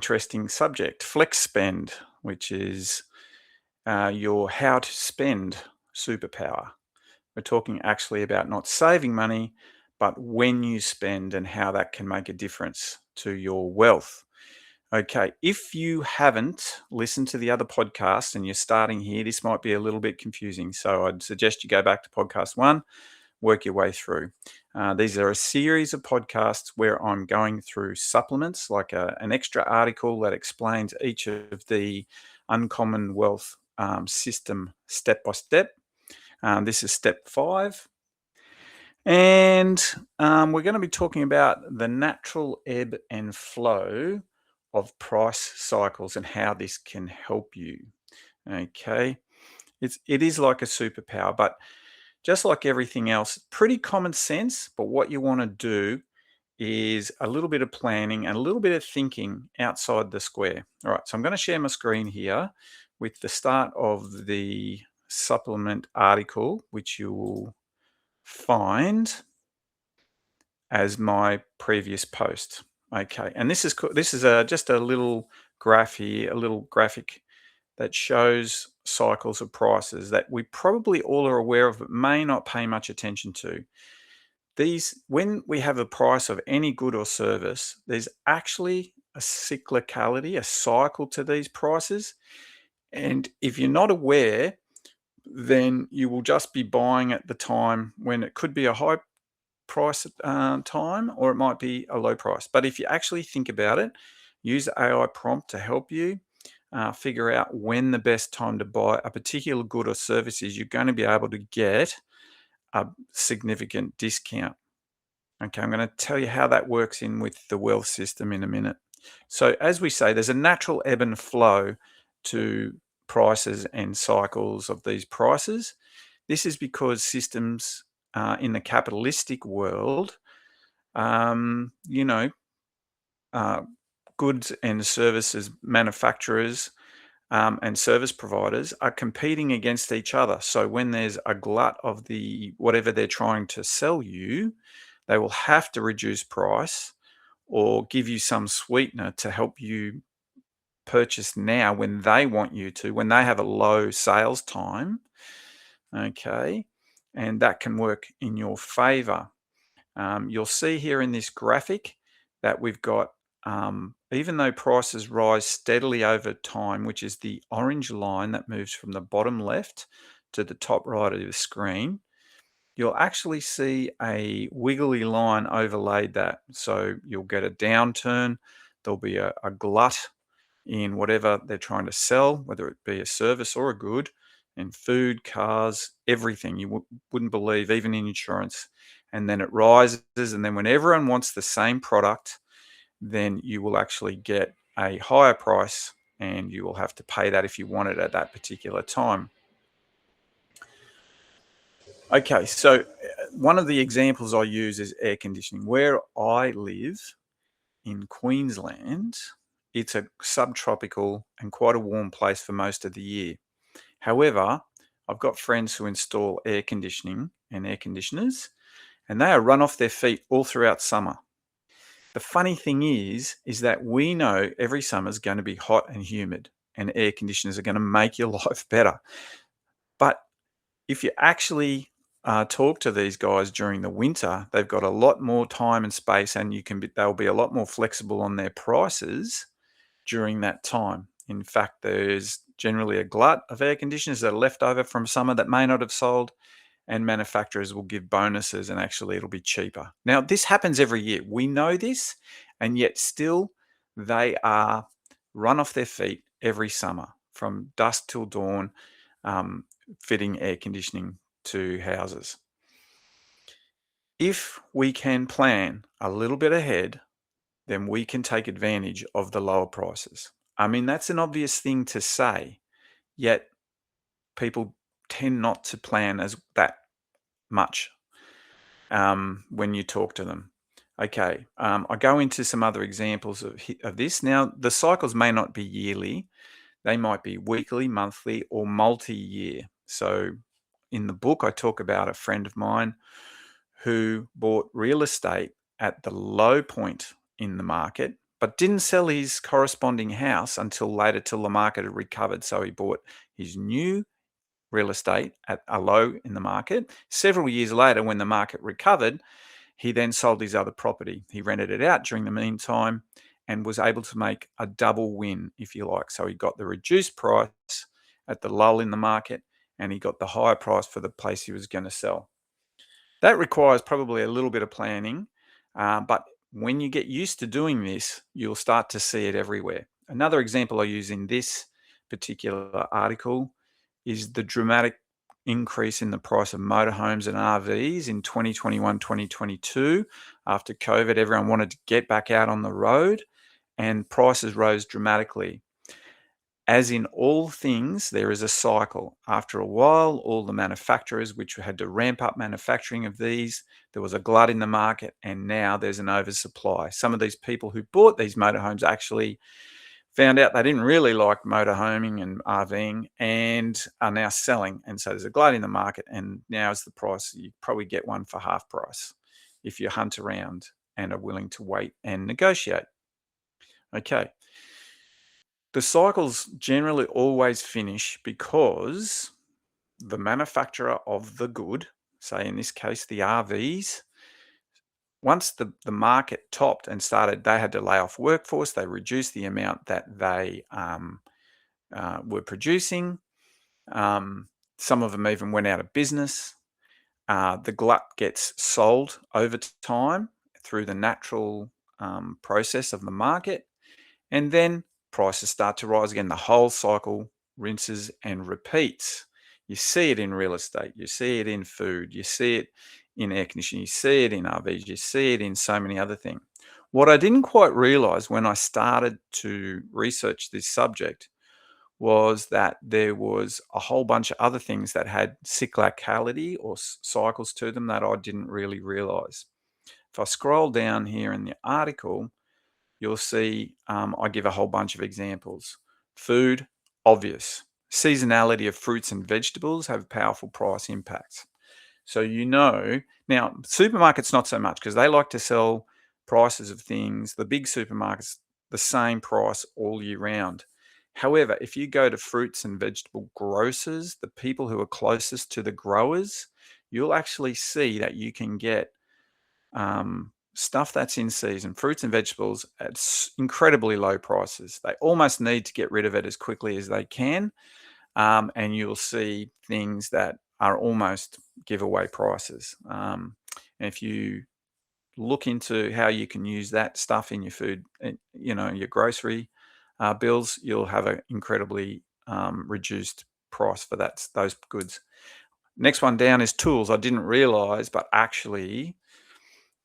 interesting subject, Flexspend, which is your how to spend superpower. We're talking actually about not saving money, but when you spend and how that can make a difference to your wealth. Okay, if you haven't listened to the other podcasts and you're starting here, this might be a little bit confusing. So I'd suggest you go back to podcast one, work your way through. These are a series of podcasts where I'm going through supplements, like an extra article that explains each of the uncommon wealth system step by step. This is step 5. And we're going to be talking about the natural ebb and flow of price cycles and how this can help you. Okay. It is like a superpower, but just like everything else, pretty common sense. But what you want to do is a little bit of planning and a little bit of thinking outside the square. All right, so I'm going to share my screen here with the start of the supplement article, which you will find as my previous post. Okay, and this is just a little graph here, a little graphic that shows cycles of prices that we probably all are aware of, but may not pay much attention to. When we have a price of any good or service, there's actually a cyclicality, a cycle to these prices. And if you're not aware, then you will just be buying at the time when it could be a high price time, or it might be a low price. But if you actually think about it, use the AI prompt to help you figure out when the best time to buy a particular good or service is. You're going to be able to get a significant discount. Okay, I'm going to tell you how that works in with the wealth system in a minute. So as we say, there's a natural ebb and flow to prices and cycles of these prices. This is because systems in the capitalistic world, um, you know, uh, goods and services manufacturers and service providers are competing against each other. So when there's a glut of the whatever they're trying to sell you, they will have to reduce price or give you some sweetener to help you purchase now when they want you to, when they have a low sales time. Okay. And that can work in your favor. You'll see here in this graphic that we've got, even though prices rise steadily over time, which is the orange line that moves from the bottom left to the top right of the screen, you'll actually see a wiggly line overlaid that. So you'll get a downturn, there'll be a glut in whatever they're trying to sell, whether it be a service or a good, in food, cars, everything. You wouldn't believe, even in insurance. And then it rises, and then when everyone wants the same product, then you will actually get a higher price, and you will have to pay that if you want it at that particular time. Okay, so one of the examples I use is air conditioning. Where I live in Queensland, it's a subtropical and quite a warm place for most of the year. However, I've got friends who install air conditioning and air conditioners, and they are run off their feet all throughout summer. The funny thing is that we know every summer is going to be hot and humid, and air conditioners are going to make your life better. But if you actually talk to these guys during the winter, they've got a lot more time and space, and they'll be a lot more flexible on their prices during that time. In fact, there's generally a glut of air conditioners that are left over from summer that may not have sold, and manufacturers will give bonuses, and actually it'll be cheaper. Now, this happens every year. We know this, and yet still they are run off their feet every summer from dusk till dawn, fitting air conditioning to houses. If we can plan a little bit ahead, then we can take advantage of the lower prices. I mean, that's an obvious thing to say, yet people tend not to plan as that much when you talk to them. Okay, I go into some other examples of this. Now, the cycles may not be yearly. They might be weekly, monthly, or multi-year. So in the book, I talk about a friend of mine who bought real estate at the low point in the market but didn't sell his corresponding house until later, till the market had recovered. So he bought his new real estate at a low in the market. Several years later, when the market recovered, he then sold his other property. He rented it out during the meantime and was able to make a double win, if you like. So he got the reduced price at the lull in the market, and he got the higher price for the place he was going to sell. That requires probably a little bit of planning, but when you get used to doing this, you'll start to see it everywhere. Another example I use in this particular article is the dramatic increase in the price of motorhomes and RVs in 2021, 2022. After COVID, everyone wanted to get back out on the road and prices rose dramatically. As in all things, there is a cycle. After a while, all the manufacturers, which had to ramp up manufacturing of these, there was a glut in the market, and now there's an oversupply. Some of these people who bought these motorhomes actually found out they didn't really like motorhoming and RVing and are now selling. And so there's a glut in the market, and now is the price. You probably get one for half price if you hunt around and are willing to wait and negotiate. Okay. The cycles generally always finish because the manufacturer of the good, say in this case the RVs, once the market topped and started, they had to lay off workforce. They reduced the amount that they were producing. Some of them even went out of business. The glut gets sold over time through the natural process of the market. And then prices start to rise again. The whole cycle rinses and repeats. You see it in real estate, you see it in food, you see it in air conditioning, you see it in RVs, you see it in so many other things. What I didn't quite realize when I started to research this subject was that there was a whole bunch of other things that had cyclicality or cycles to them that I didn't really realize. If I scroll down here in the article, you'll see I give a whole bunch of examples. Food, obvious. Seasonality of fruits and vegetables have powerful price impacts. So now supermarkets not so much because they like to sell prices of things, the big supermarkets, the same price all year round. However, if you go to fruits and vegetable grocers, the people who are closest to the growers, you'll actually see that you can get stuff that's in season, fruits and vegetables at incredibly low prices. They almost need to get rid of it as quickly as they can. And you'll see things that are almost giveaway prices. And if you look into how you can use that stuff in your food, your grocery bills, you'll have an incredibly reduced price for those goods. Next one down is tools. I didn't realize, but actually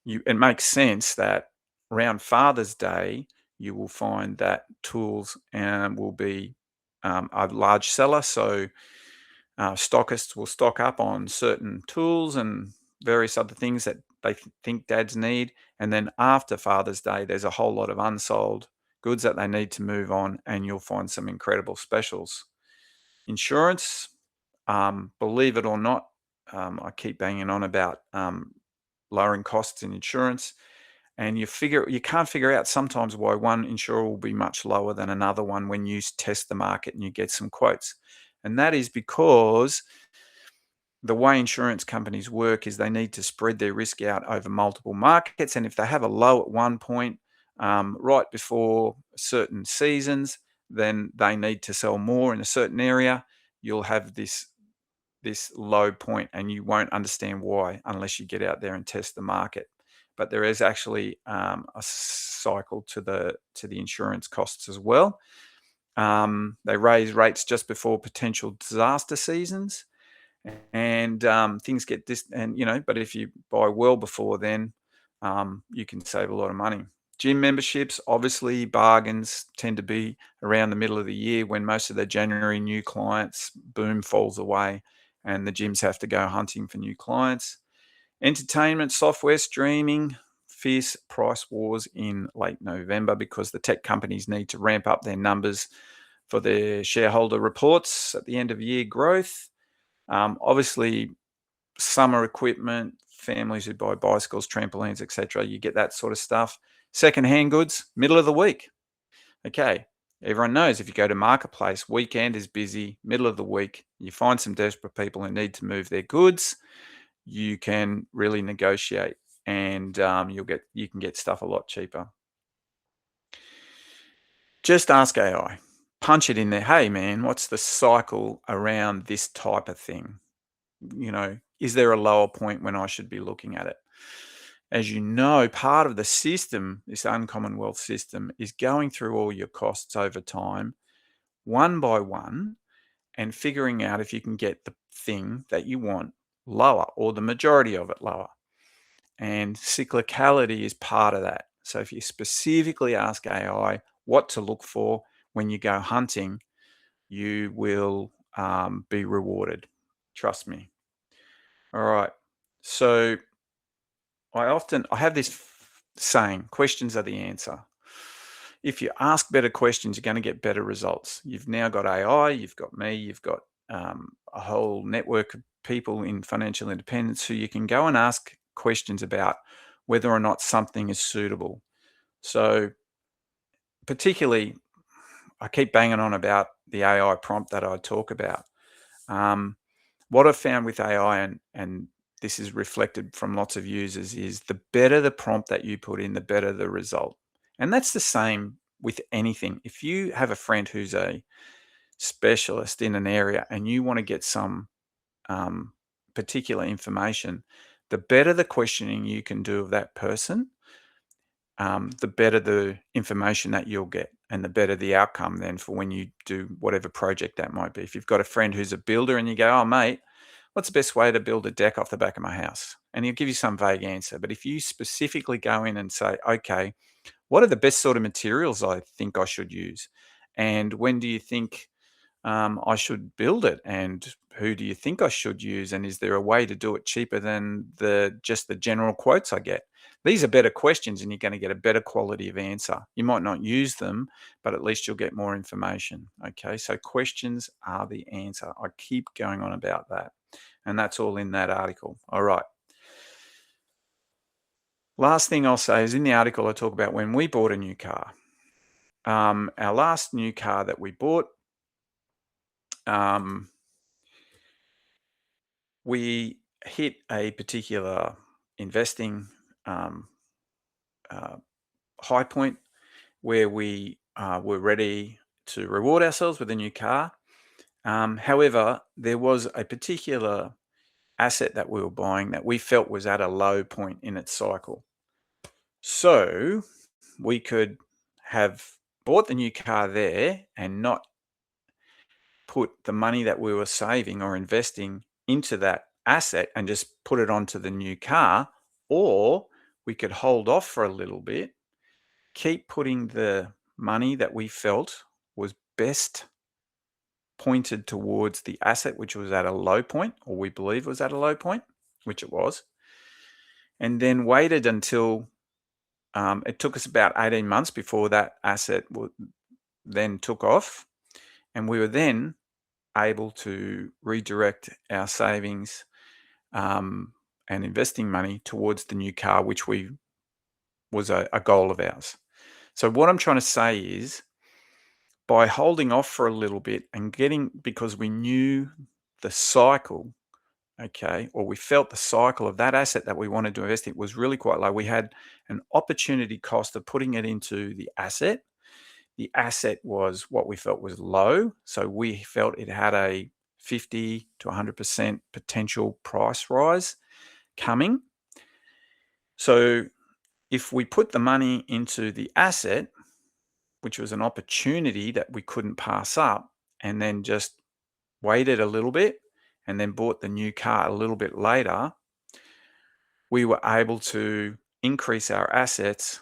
it makes sense that around Father's Day, you will find that tools will be a large seller. So stockists will stock up on certain tools and various other things that they think dads need. And then after Father's Day, there's a whole lot of unsold goods that they need to move on, and you'll find some incredible specials. Insurance, believe it or not, I keep banging on about lowering costs in insurance, and you can't figure out sometimes why one insurer will be much lower than another one when you test the market and you get some quotes. And that is because the way insurance companies work is they need to spread their risk out over multiple markets. And if they have a low at one point, right before certain seasons, then they need to sell more in a certain area. You'll have this low point, and you won't understand why unless you get out there and test the market. But there is actually a cycle to the insurance costs as well. They raise rates just before potential disaster seasons, and things get this. And but if you buy well before then, you can save a lot of money. Gym memberships, obviously, bargains tend to be around the middle of the year when most of the January new clients boom falls away, and the gyms have to go hunting for new clients. Entertainment, software, streaming, fierce price wars in late November because the tech companies need to ramp up their numbers for their shareholder reports at the end of year growth. Obviously, summer equipment, families who buy bicycles, trampolines, etc. You get that sort of stuff. Secondhand goods, middle of the week. Okay. Everyone knows if you go to marketplace, weekend is busy, middle of the week, you find some desperate people who need to move their goods, you can really negotiate, and you can get stuff a lot cheaper. Just ask AI. Punch it in there. Hey man, what's the cycle around this type of thing? Is there a lower point when I should be looking at it? As you know, part of the system, this uncommon wealth system, is going through all your costs over time, one by one, and figuring out if you can get the thing that you want lower or the majority of it lower. And cyclicality is part of that. So if you specifically ask AI what to look for when you go hunting, you will be rewarded. Trust me. All right. So I have this saying, questions are the answer. If you ask better questions, you're going to get better results. You've now got AI, you've got me, you've got a whole network of people in financial independence who you can go and ask questions about whether or not something is suitable. So particularly, I keep banging on about the AI prompt that I talk about. Um, what I've found with AI, and this is reflected from lots of users, is the better the prompt that you put in, the better the result. And that's the same with anything. If you have a friend who's a specialist in an area and you want to get some particular information, the better the questioning you can do of that person, the better the information that you'll get and the better the outcome then for when you do whatever project that might be. If you've got a friend who's a builder and you go, oh, mate, what's the best way to build a deck off the back of my house? And he'll give you some vague answer. But if you specifically go in and say, okay, what are the best sort of materials I think I should use? And when do you think I should build it? And who do you think I should use? And is there a way to do it cheaper than just the general quotes I get? These are better questions and you're going to get a better quality of answer. You might not use them, but at least you'll get more information. Okay, so questions are the answer. I keep going on about that. And that's all in that article. All right. Last thing I'll say is in the article, I talk about when we bought a new car. Our last new car that we bought, um, we hit a particular investing um, uh, high point where we were ready to reward ourselves with a new car. However, there was a particular asset that we were buying that we felt was at a low point in its cycle. So we could have bought the new car there and not put the money that we were saving or investing into that asset and just put it onto the new car, or we could hold off for a little bit, keep putting the money that we felt was best pointed towards the asset, which was at a low point, or we believe was at a low point, which it was, and then waited until it took us about 18 months before that asset then took off. And we were then able to redirect our savings and investing money towards the new car, which was a goal of ours. So what I'm trying to say is by holding off for a little bit and because we knew the cycle, okay, or we felt the cycle of that asset that we wanted to invest in was really quite low. We had an opportunity cost of putting it into the asset. The asset was what we felt was low. So we felt it had a 50 to 100% potential price rise coming. So if we put the money into the asset, which was an opportunity that we couldn't pass up, and then just waited a little bit and then bought the new car a little bit later, we were able to increase our assets.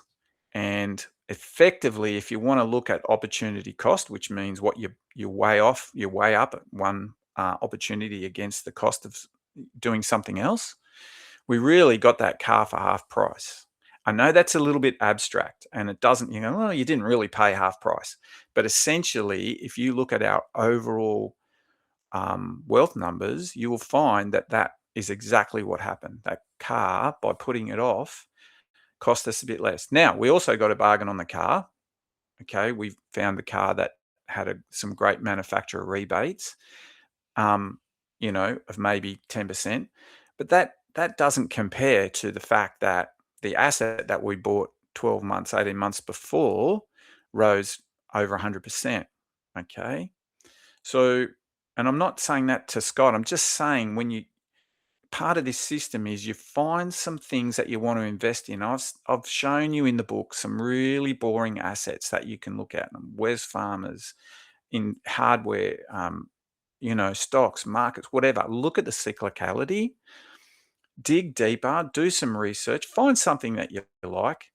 And effectively, if you want to look at opportunity cost, which means what you're way off, you're way up at one opportunity against the cost of doing something else, we really got that car for half price. I know that's a little bit abstract and it doesn't, well, you didn't really pay half price. But essentially, if you look at our overall wealth numbers, you will find that that is exactly what happened. That car, by putting it off, cost us a bit less. Now, we also got a bargain on the car. Okay, we found the car that had some great manufacturer rebates, um, of maybe 10%. But that doesn't compare to the fact that the asset that we bought 12 months, 18 months before rose over 100%. Okay. So, and I'm not saying that to Scott. I'm just saying part of this system is you find some things that you want to invest in. I've shown you in the book some really boring assets that you can look at. Wes Farmers, in hardware, stocks, markets, whatever. Look at the cyclicality, dig deeper, do some research, find something that you like,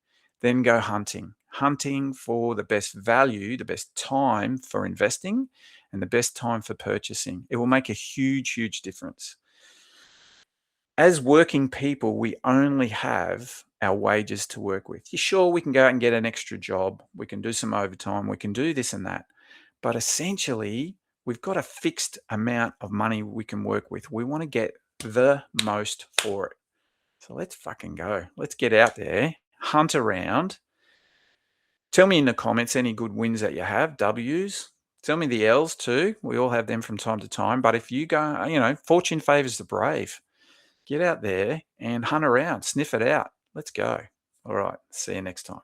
then go hunting. Hunting for the best value, the best time for investing, and the best time for purchasing. It will make a huge, huge difference. As working people, we only have our wages to work with. You sure we can go out and get an extra job, we can do some overtime, we can do this and that. But essentially, we've got a fixed amount of money we can work with. We want to get the most for it. So let's fucking go. Let's get out there, hunt around. Tell me in the comments any good wins that you have, W's. Tell me the L's too. We all have them from time to time. But if you go, fortune favors the brave. Get out there and hunt around, sniff it out. Let's go. All right. See you next time.